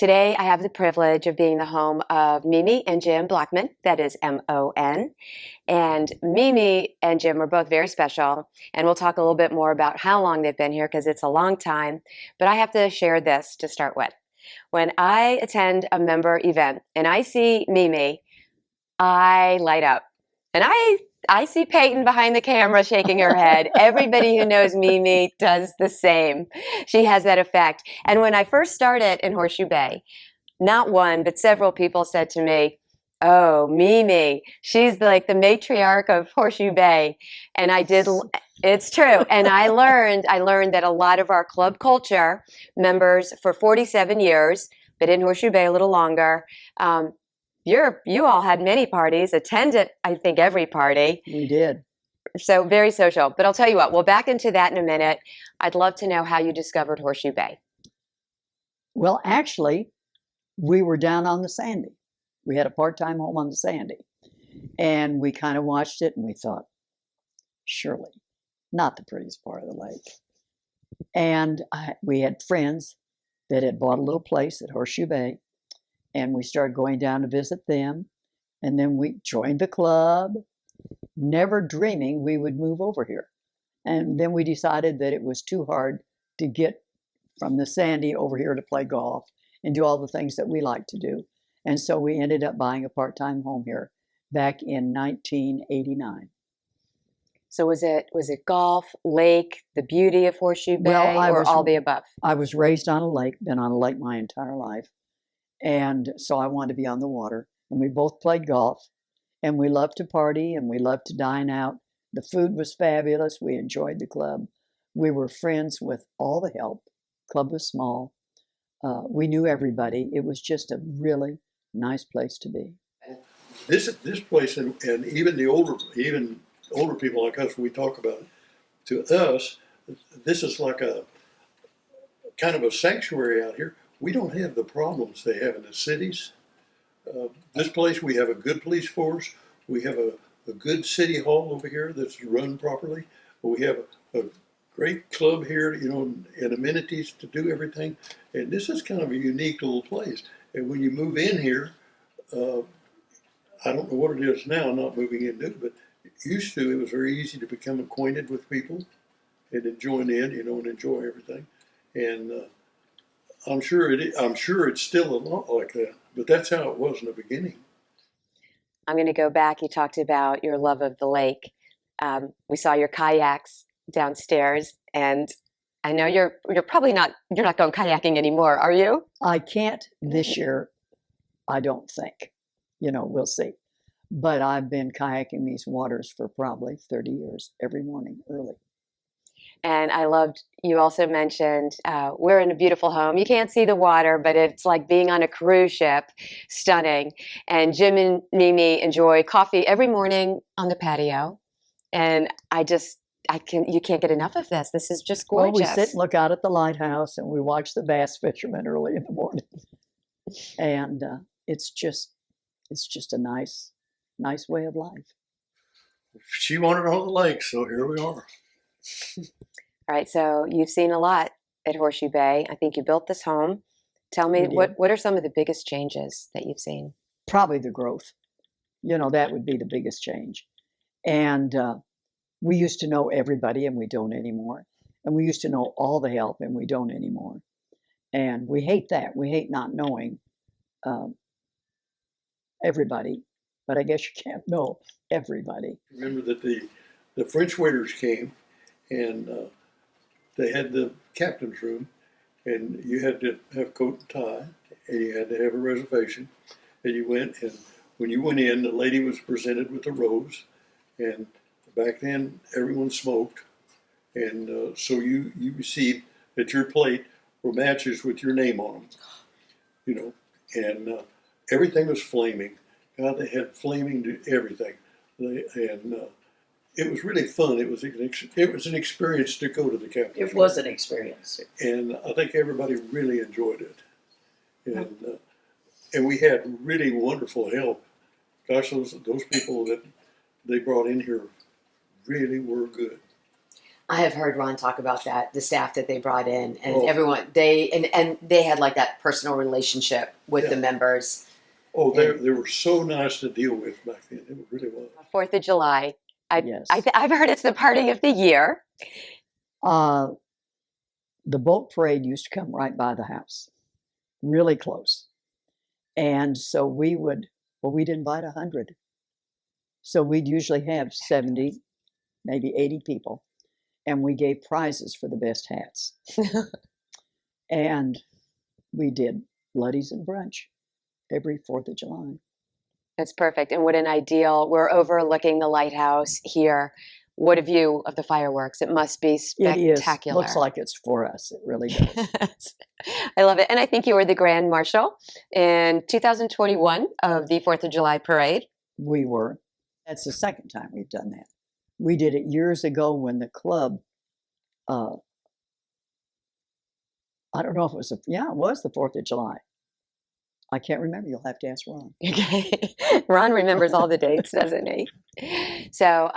Today, I have the privilege of being the home of Mimi and Jim Blackmon, that is M-O-N. And Mimi and Jim are both very special, and we'll talk a little bit more about how long they've been here because it's a long time. But I have to share this to start with. When I attend a member event and I see Mimi, I light up. And I see Peyton behind the camera shaking her head. Everybody who knows Mimi does the same. She has that effect. And when I first started in Horseshoe Bay, not one, but several people said to me, "Oh, Mimi, she's like the matriarch of Horseshoe Bay." And it's true. And I learned that a lot of our club culture members for 47 years, but in Horseshoe Bay a little longer, you all had many parties, attended, I think, every party. We did. So very social. But I'll tell you what, we'll back into that in a minute. I'd love to know how you discovered Horseshoe Bay. Well, actually, we were down on the Sandy. We had a part-time home on the Sandy. And we kind of watched it and we thought, surely, not the prettiest part of the lake. And we had friends that had bought a little place at Horseshoe Bay. And we started going down to visit them. And then we joined the club, never dreaming we would move over here. And then we decided that it was too hard to get from the Sandy over here to play golf and do all the things that we like to do. And so we ended up buying a part-time home here back in 1989. So was it golf, lake, the beauty of Horseshoe Bay, or all the above? I was raised on a lake, been on a lake my entire life. And so I wanted to be on the water. And we both played golf. And we loved to party and we loved to dine out. The food was fabulous. We enjoyed the club. We were friends with all the help. Club was small. We knew everybody. It was just a really nice place to be. This place, and even older people like us, we talk about it. To us, this is like a kind of a sanctuary out here. We don't have the problems they have in the cities. This place, we have a good police force. We have a good city hall over here that's run properly. We have a great club here, and amenities to do everything. And this is kind of a unique little place. And when you move in here, I don't know what it is now, not moving into it, but used to, it was very easy to become acquainted with people and then join in, and enjoy everything. And I'm sure it's still a lot like that, but that's how it was in the beginning. I'm going to go back. You talked about your love of the lake. We saw your kayaks downstairs, and I know you're probably not going kayaking anymore, are you? I can't this year, I don't think. We'll see. But I've been kayaking these waters for probably 30 years, every morning early. And I loved, you also mentioned, we're in a beautiful home. You can't see the water, but it's like being on a cruise ship. Stunning. And Jim and Mimi enjoy coffee every morning on the patio. And you can't get enough of this. This is just gorgeous. Well, we sit and look out at the lighthouse and we watch the bass fishermen early in the morning. And it's just a nice way of life. She wanted all the lakes, so here we are. All right, so you've seen a lot at Horseshoe Bay. I think you built this home. Tell me, what are some of the biggest changes that you've seen? Probably the growth. That would be the biggest change. And we used to know everybody, and we don't anymore. And we used to know all the help, and we don't anymore. And we hate that. We hate not knowing everybody. But I guess you can't know everybody. Remember that the French waiters came, and they had the captain's room, and you had to have coat and tie, and you had to have a reservation. And you went, and when you went in, the lady was presented with a rose, and back then everyone smoked, and so you received at your plate were matches with your name on them, and everything was flaming. God, they had flaming to everything, it was really fun. It was an experience to go to the captain's It was an experience. And I think everybody really enjoyed it. And we had really wonderful help. Gosh, those people that they brought in here really were good. I have heard Ron talk about that, the staff that they brought in, and Oh. everyone and they had like that personal relationship with the Yeah. members. Oh, they were so nice to deal with back then. It really was. 4th of July. Yes. I've heard it's the party of the year. The boat parade used to come right by the house, really close. And so we'd invite 100. So we'd usually have 70, maybe 80 people. And we gave prizes for the best hats. And we did Bloodies and brunch every 4th of July. That's perfect. And what an ideal. We're overlooking the lighthouse here. What a view of the fireworks. It must be spectacular. It looks like it's for us. It really does. I love it. And I think you were the Grand Marshal in 2021 of the 4th of July parade. We were. That's the second time we've done that. We did it years ago when the club, I don't know if it was, it was the 4th of July. I can't remember. You'll have to ask Ron. Okay. Ron remembers all the dates, doesn't he? So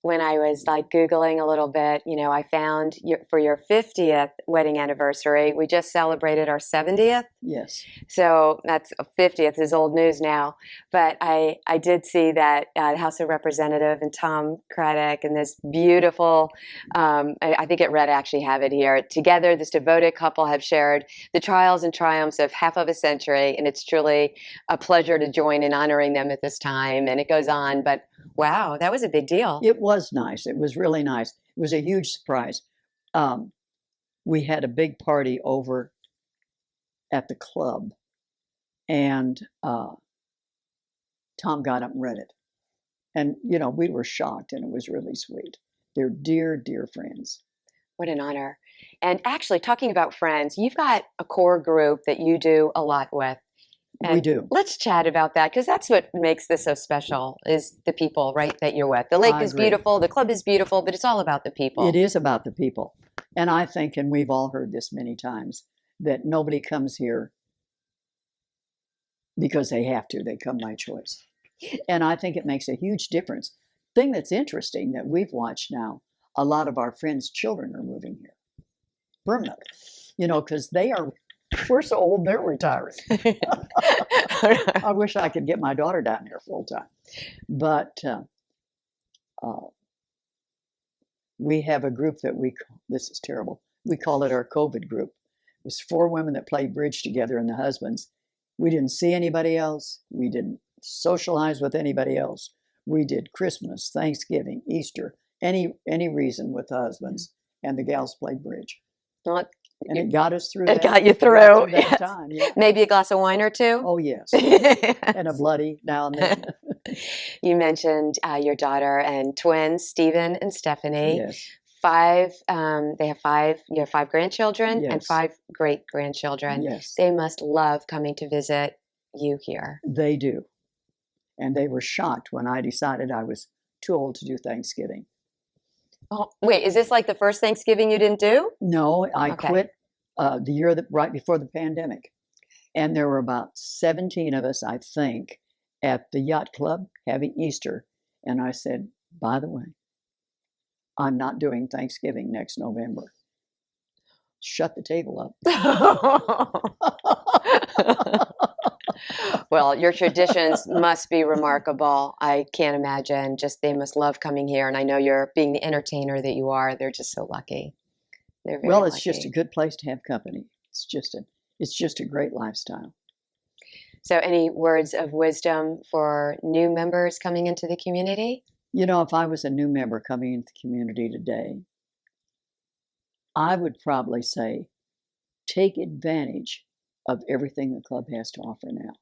when I was like Googling a little bit, I found for your 50th wedding anniversary, we just celebrated our 70th. Yes. So that's 50th is old news now. But I did see that the House of Representative and Tom Craddock and this beautiful, I think it read, I actually have it here. Together, this devoted couple have shared the trials and triumphs of half of a century. And it's truly a pleasure to join in honoring them at this time. And it goes on. But wow, that was a big deal. It was nice. It was really nice. It was a huge surprise. We had a big party over at the club, and Tom got up and read it. And, we were shocked, and it was really sweet. They're dear, dear friends. What an honor. And actually, talking about friends, you've got a core group that you do a lot with. And we do. Let's chat about that, because that's what makes this so special, is the people, right, that you're with. The lake is beautiful, the club is beautiful, but it's all about the people. It is about the people. And I think, and we've all heard this many times, that nobody comes here because they have to. They come by choice. And I think it makes a huge difference. Thing that's interesting that we've watched now, a lot of our friends' children are moving here permanently, because we're so old, they're retiring. I wish I could get my daughter down here full time. But we have a group that this is terrible, we call it our COVID group. It was 4 women that played bridge together and the husbands. We didn't see anybody else. We didn't socialize with anybody else. We did Christmas, Thanksgiving, Easter, any reason with the husbands, and the gals played bridge. And it got us through. It got you through. That time, yeah. Maybe a glass of wine or two. Oh yes, and a bloody now and then. You mentioned your daughter and twins, Stephen and Stephanie. Yes. 5. They have 5. You have 5 grandchildren and Yes. 5 great grandchildren. Yes. They must love coming to visit you here. They do, and they were shocked when I decided I was too old to do Thanksgiving. Oh, wait, is this like the first Thanksgiving you didn't do? No, I Okay. quit the year right before the pandemic. And there were about 17 of us, I think, at the yacht club having Easter. And I said, by the way, I'm not doing Thanksgiving next November. Shut the table up. Well, your traditions must be remarkable. I can't imagine. Just they must love coming here. And I know you're being the entertainer that you are. They're just so lucky. They're very Well, it's lucky. just a good place to have company. It's just a great lifestyle. So any words of wisdom for new members coming into the community? If I was a new member coming into the community today, I would probably say take advantage of everything the club has to offer now.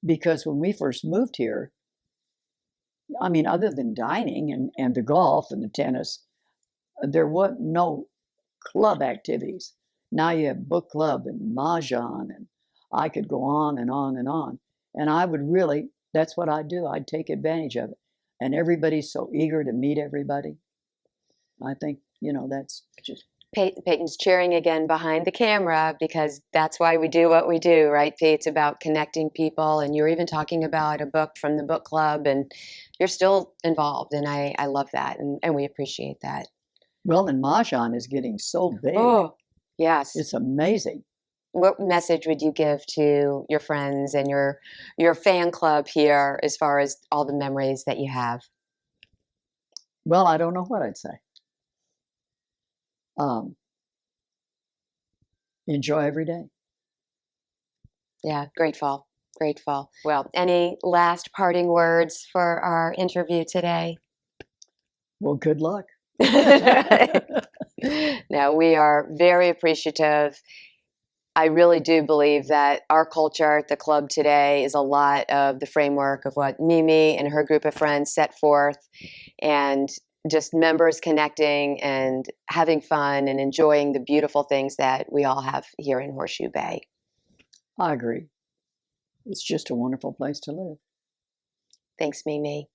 Because when we first moved here, other than dining and the golf and the tennis, there was no club activities. Now you have book club and mahjong, and I could go on and on and on. And I would really, that's what I'd do. I'd take advantage of it. And everybody's so eager to meet everybody. I think, that's just... Peyton's cheering again behind the camera, because that's why we do what we do, right, Pete? It's about connecting people, and you're even talking about a book from the book club, and you're still involved, and I love that, and we appreciate that. Well, and Mahjong is getting so big. Oh, yes. It's amazing. What message would you give to your friends and your fan club here as far as all the memories that you have? Well, I don't know what I'd say. Enjoy every day. Yeah, grateful, grateful. Well, any last parting words for our interview today? Well, good luck. No, we are very appreciative. I really do believe that our culture at the club today is a lot of the framework of what Mimi and her group of friends set forth, and just members connecting and having fun and enjoying the beautiful things that we all have here in Horseshoe Bay. I agree. It's just a wonderful place to live. Thanks, Mimi.